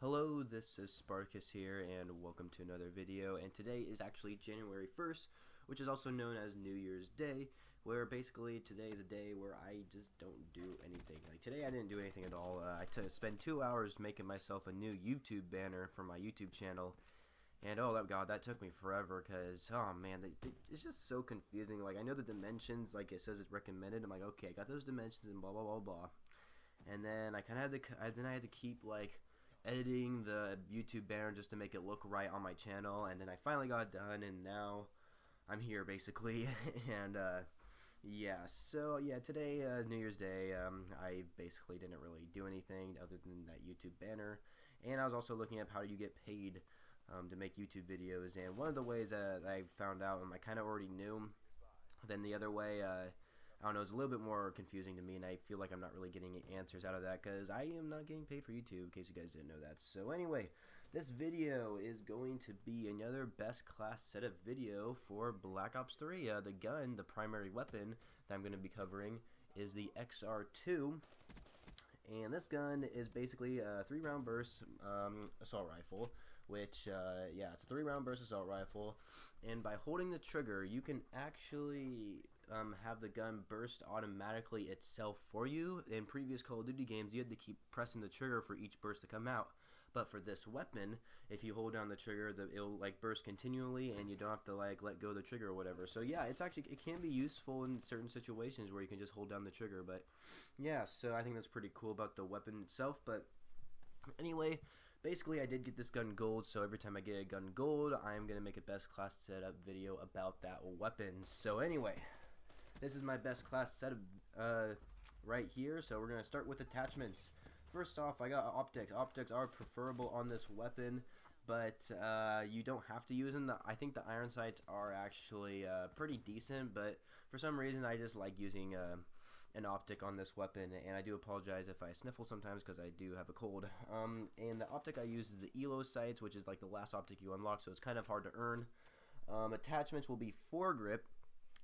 Hello, this is Sparkus here, and welcome to another video. And today is actually January 1st, which is also known as New Year's Day, where basically today is a day where I just don't do anything. Like today I didn't do anything at all. I spent 2 hours making myself a new YouTube banner for my YouTube channel. And oh god, that took me forever because, oh man, it's just so confusing. Like, I know the dimensions, like it says it's recommended. I'm like, okay, I got those dimensions and blah blah blah blah. And then I kind of had to, keep like editing the YouTube banner just to make it look right on my channel. And then I finally got it done, and now I'm here basically. And yeah, so yeah, today, New Year's Day, I basically didn't really do anything other than that YouTube banner. And I was also looking up how do you get paid to make YouTube videos, and one of the ways that I found out, and I kind of already knew, then the other way, I don't know, it's a little bit more confusing to me, and I feel like I'm not really getting answers out of that because I am not getting paid for YouTube, in case you guys didn't know that. So anyway, this video is going to be another best class setup video for Black Ops 3. The gun, the primary weapon that I'm going to be covering, is the XR-2. And this gun is basically a 3-round burst assault rifle, which, yeah, it's a 3-round burst assault rifle. And by holding the trigger, you can actually have the gun burst automatically itself for you. In previous Call of Duty games, you had to keep pressing the trigger for each burst to come out. But for this weapon, if you hold down the trigger, it'll like burst continually, and you don't have to like let go of the trigger or whatever. So yeah, it can be useful in certain situations where you can just hold down the trigger. But yeah, so I think that's pretty cool about the weapon itself. But anyway, basically I did get this gun gold, so every time I get a gun gold, I'm gonna make a best class setup video about that weapon. So anyway, this is my best class setup right here. So we're gonna start with attachments. First off, I got optics. Optics are preferable on this weapon, but you don't have to use them. I think the iron sights are actually pretty decent, but for some reason I just like using an optic on this weapon, and I do apologize if I sniffle sometimes because I do have a cold. And the optic I use is the ELO sights, which is like the last optic you unlock, so it's kind of hard to earn. Attachments will be foregrip.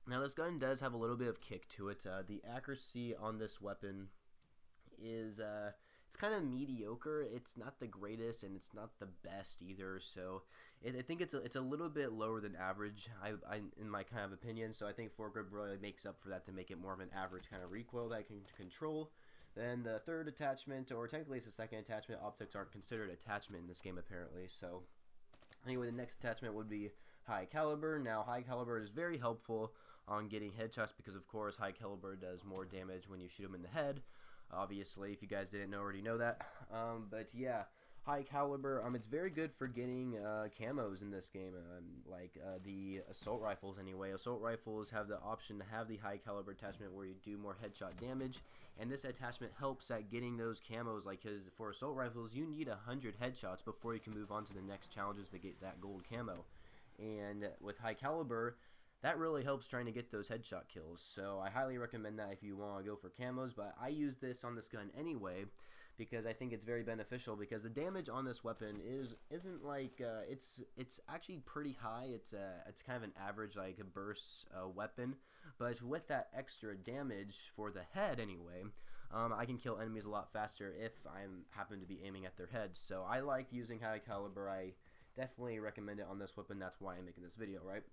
Now this gun does have a little bit of kick to it. The accuracy on this weapon is it's kind of mediocre. It's not the greatest, and it's not the best either. So I think it's a little bit lower than average, in my kind of opinion. So I think foregrip really makes up for that to make it more of an average kind of recoil that I can control. Then the third attachment, or technically it's the second attachment, optics aren't considered attachment in this game apparently. So anyway, the next attachment would be high caliber. Now, high caliber is very helpful on getting headshots because, of course, high caliber does more damage when you shoot them in the head. Obviously, if you guys didn't already know that. But yeah, high caliber, it's very good for getting camos in this game, like the assault rifles anyway. Assault rifles have the option to have the high caliber attachment where you do more headshot damage, and this attachment helps at getting those camos, like, because for assault rifles you need 100 headshots before you can move on to the next challenges to get that gold camo. And with high caliber, that really helps trying to get those headshot kills. So I highly recommend that if you want to go for camos. But I use this on this gun anyway because I think it's very beneficial, because the damage on this weapon isn't like it's actually pretty high. It's kind of an average, like a burst weapon, but with that extra damage for the head anyway, I can kill enemies a lot faster if I happen to be aiming at their heads. So I like using high caliber. I definitely recommend it on this weapon. That's why I'm making this video, right?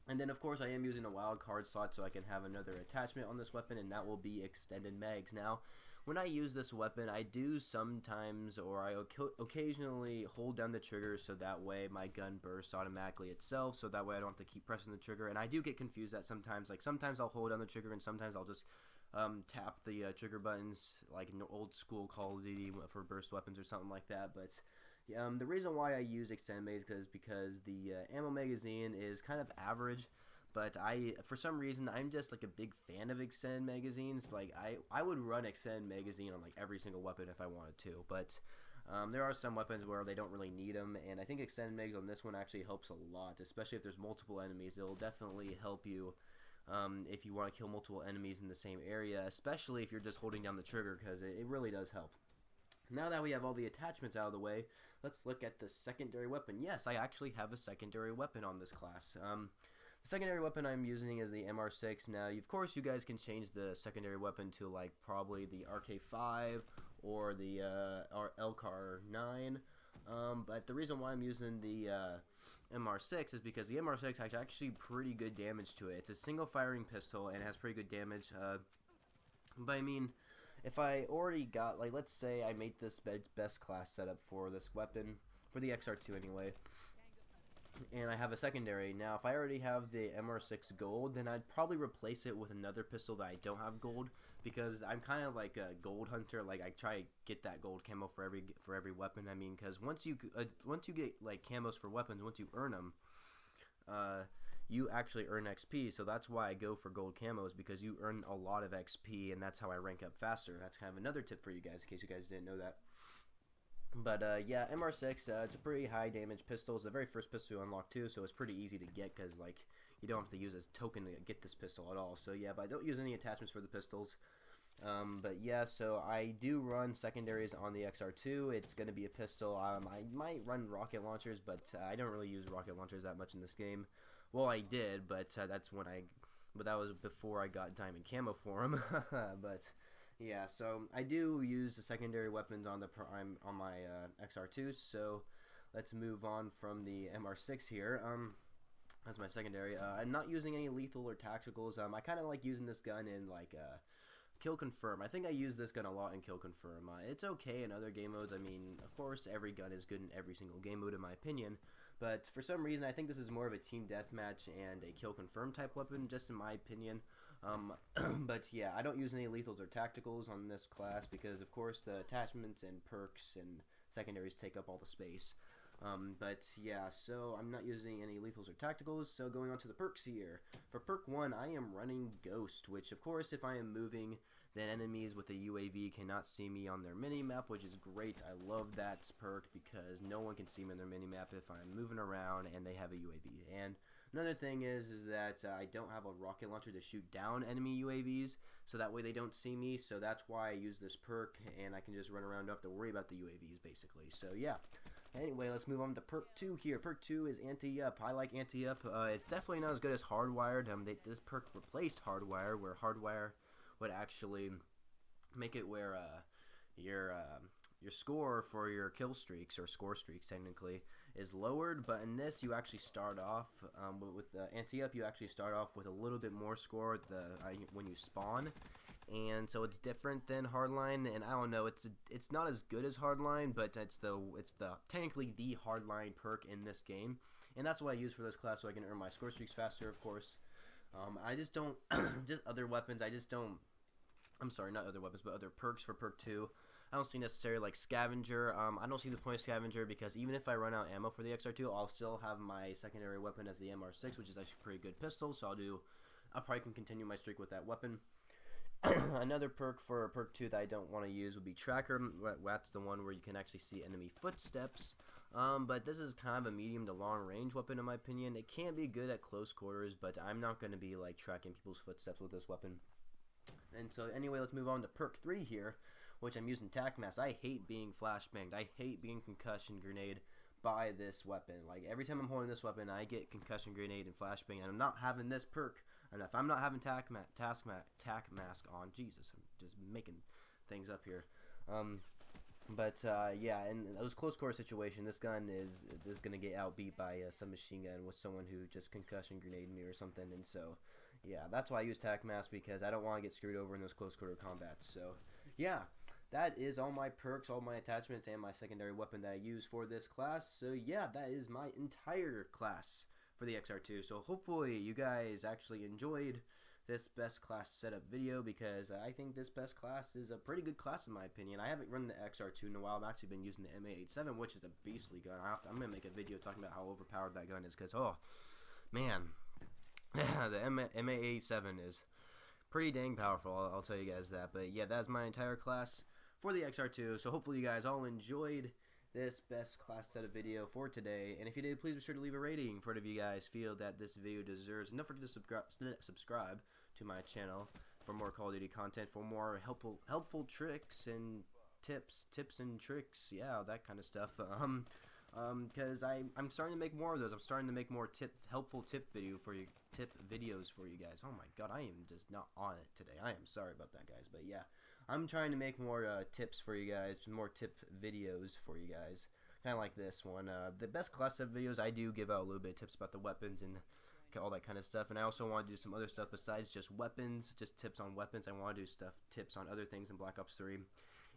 And then, of course, I am using a wild card slot so I can have another attachment on this weapon, and that will be extended mags. Now, when I use this weapon, I do sometimes, or I occasionally hold down the trigger so that way my gun bursts automatically itself, so that way I don't have to keep pressing the trigger. And I do get confused that sometimes, like sometimes I'll hold down the trigger and sometimes I'll just tap the trigger buttons like in old school Call of Duty for burst weapons or something like that. But the reason why I use extended mags is because the ammo magazine is kind of average, but for some reason I'm just like a big fan of extended magazines. Like I would run extended magazine on like every single weapon if I wanted to, but there are some weapons where they don't really need them, and I think extended mags on this one actually helps a lot, especially if there's multiple enemies. It'll definitely help you if you want to kill multiple enemies in the same area, especially if you're just holding down the trigger, because it really does help. Now that we have all the attachments out of the way, let's look at the secondary weapon. Yes, I actually have a secondary weapon on this class. The secondary weapon I'm using is the MR6. Now, of course, you guys can change the secondary weapon to like probably the RK5 or the LCAR 9. But the reason why I'm using the MR6 is because the MR6 has actually pretty good damage to it. It's a single firing pistol and it has pretty good damage. But I mean, if I already got, like, let's say I made this best class setup for this weapon, for the XR2 anyway, and I have a secondary. Now, if I already have the MR6 gold, then I'd probably replace it with another pistol that I don't have gold, because I'm kind of like a gold hunter. Like, I try to get that gold camo for every weapon. I mean, because once you get like camos for weapons, once you earn them, you actually earn XP. So that's why I go for gold camos, because you earn a lot of XP, and that's how I rank up faster. That's kind of another tip for you guys, in case you guys didn't know that. But yeah, MR6, it's a pretty high damage pistol. It's the very first pistol you unlock too, so it's pretty easy to get, because like you don't have to use a token to get this pistol at all. So yeah, but I don't use any attachments for the pistols. But yeah, so I do run secondaries on the XR2. It's going to be a pistol. I might run rocket launchers, but I don't really use rocket launchers that much in this game. Well, I did, but but that was before I got diamond camo for them. But yeah, so I do use the secondary weapons on my XR2. So let's move on from the MR6 here. That's my secondary. I'm not using any lethal or tacticals. I kind of like using this gun in like Kill Confirm. I think I use this gun a lot in Kill Confirm. It's okay in other game modes. I mean, of course, every gun is good in every single game mode in my opinion. But for some reason, I think this is more of a team deathmatch and a Kill Confirm type weapon, just in my opinion. But yeah, I don't use any lethals or tacticals on this class because, of course, the attachments and perks and secondaries take up all the space. But yeah, so I'm not using any lethals or tacticals. So going on to the perks here. For perk 1, I am running Ghost, which of course if I am moving, then enemies with a UAV cannot see me on their minimap, which is great. I love that perk because no one can see me on their minimap if I'm moving around and they have a UAV. And another thing is that I don't have a rocket launcher to shoot down enemy UAVs, so that way they don't see me. So that's why I use this perk, and I can just run around, don't have to worry about the UAVs basically. So yeah. Anyway, let's move on to perk 2 here. Perk 2 is Anti-Up. I like Anti-Up. It's definitely not as good as Hardwired. This perk replaced Hardwire, where Hardwire would actually make it where your score for your kill streaks, or score streaks technically, is lowered. But in this, you actually start off with Anti-Up. You actually start off with a little bit more score when you spawn. And so it's different than Hardline, and I don't know, it's not as good as Hardline, but it's technically the Hardline perk in this game, and that's what I use for this class, so I can earn my score streaks faster, of course. I just don't, just other weapons, I'm sorry, not other weapons, but other perks for perk 2. I don't see necessarily like Scavenger. I don't see the point of Scavenger because even if I run out ammo for the XR2, I'll still have my secondary weapon as the MR6, which is actually a pretty good pistol, so I probably can continue my streak with that weapon. Another perk for perk 2 that I don't want to use would be Tracker. That's the one where you can actually see enemy footsteps. But this is kind of a medium to long range weapon in my opinion. It can be good at close quarters, but I'm not going to be like tracking people's footsteps with this weapon. And so anyway, let's move on to perk 3 here, which I'm using Tac Mask. I hate being flashbanged. I hate being concussion grenade by this weapon. Like every time I'm holding this weapon, I get concussion grenade and flashbang, and I'm not having this perk. And if I'm not having Tac Mask on, Jesus, I'm just making things up here. Yeah, in those close quarter situation, this gun is gonna get outbeat by a submachine gun with someone who just concussion grenade me or something. And so, yeah, that's why I use Tac Mask, because I don't want to get screwed over in those close quarter combats. So, yeah. That is all my perks, all my attachments, and my secondary weapon that I use for this class. So yeah, that is my entire class for the XR2. So hopefully you guys actually enjoyed this best class setup video, because I think this best class is a pretty good class in my opinion. I haven't run the XR2 in a while. I've actually been using the MA87, which is a beastly gun. I'm going to make a video talking about how overpowered that gun is, because, oh, man, the MA87 is pretty dang powerful, I'll tell you guys that. But yeah, that's my entire class for the XR2. So hopefully you guys all enjoyed this best class setup video for today. And if you did, please be sure to leave a rating for it if you guys feel that this video deserves. And don't forget to subscribe to my channel for more Call of Duty content, for more helpful tricks and tips and tricks, yeah, that kind of stuff. Because I'm starting to make more of those. I'm starting to make more helpful tip videos for you guys. Oh my god, I am just not on it today. I am sorry about that, guys. But yeah, I'm trying to make more tips for you guys, more tip videos for you guys, kind of like this one. The best class set videos, I do give out a little bit of tips about the weapons and all that kind of stuff, and I also want to do some other stuff besides just weapons, just tips on weapons. I want to do tips on other things in Black Ops 3,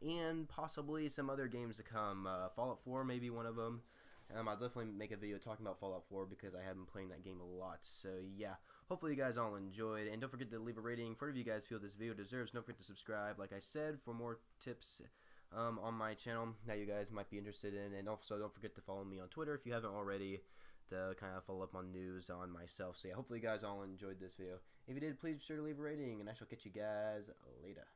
and possibly some other games to come. Fallout 4 may be one of them. I'll definitely make a video talking about Fallout 4 because I have been playing that game a lot. So yeah, hopefully you guys all enjoyed, and don't forget to leave a rating for whatever you guys feel this video deserves. Don't forget to subscribe, like I said, for more tips on my channel that you guys might be interested in, and also don't forget to follow me on Twitter if you haven't already, to kind of follow up on news on myself. So yeah, hopefully you guys all enjoyed this video. If you did, please be sure to leave a rating, and I shall catch you guys later.